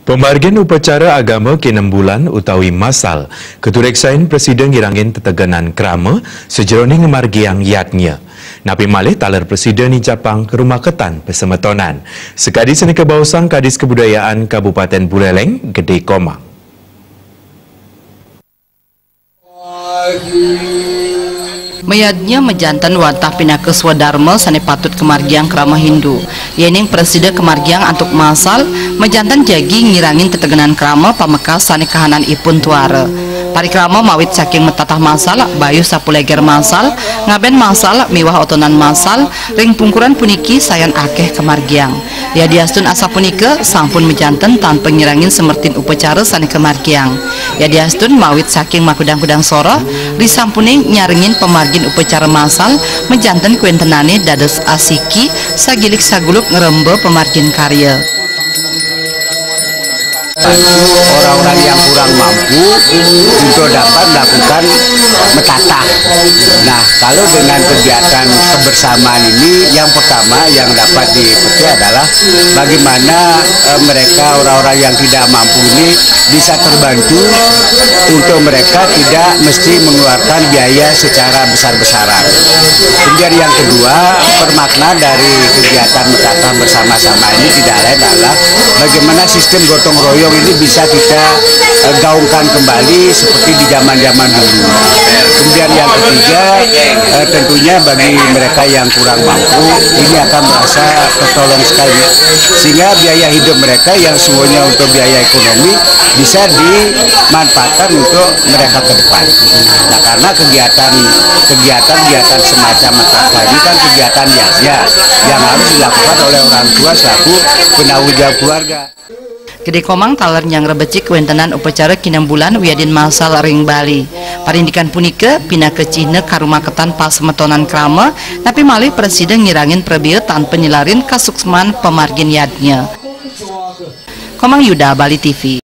Pemargian upacara agama ke-6 bulan utawi masal, ketureksain Presiden ngirangin teteganan krama sejeroning margiang yatnya. Napi malih taler Presiden di Japang ke rumah ketan pesemetonan. Sekadi seni kebausang Kadis Kebudayaan Kabupaten Buleleng, Gede Komang. Mayadnya mejantan wantah pinaka swadharma sane patut kemargiang krama Hindu. Yening Presiden kemargiang antuk masal mejantan jagi ngirangin tetegenan krama pamekas sane kahanan ipun tuara. Parikrama mawit saking metatah masal bayu sapuleger masal ngaben masal miwah otonan masal ring pungkuran puniki sayan akeh kemargiang. Ya diastun asa punika sampun mejanten tanpa ngirangin semertin upacara sane kemargiang. Ya diastun mawit saking makudang-kudang soro risampuning nyaringin pemargin upacara masal mejanten kuentenane dados asiki sagilik saguluk ngerembe pemargin karya. Orang-orang yang kurang mampu untuk dapat melakukan metatah. Nah, kalau dengan kegiatan kebersamaan ini, yang pertama yang dapat diikuti adalah bagaimana mereka orang-orang yang tidak mampu ini bisa terbantu untuk mereka tidak mesti mengeluarkan biaya secara besar-besaran. Kemudian yang kedua, bermakna dari kegiatan metatah bersama-sama ini tidak lain adalah bagaimana sistem gotong royong ini bisa kita gaungkan kembali seperti di zaman-zaman dulu. Kemudian yang ketiga, tentunya bagi mereka yang kurang mampu ini akan merasa tertolong sekali, sehingga biaya hidup mereka yang semuanya untuk biaya ekonomi bisa dimanfaatkan untuk mereka ke depan. Nah, karena kegiatan semacam metatah ini kan kegiatan yang harus dilakukan oleh orang tua selaku penanggung jawab keluarga. Gede Komang taler yang rebecik wentenan upacara kinam bulan wiadin masal ring Bali. Parindikan punika pinake Cina karuma ketan pas semetonan krama, tapi malih Presiden ngirangin prebieu tanpa nyelarin kasuksman pemargin yadnya. Komang Yuda, Bali TV.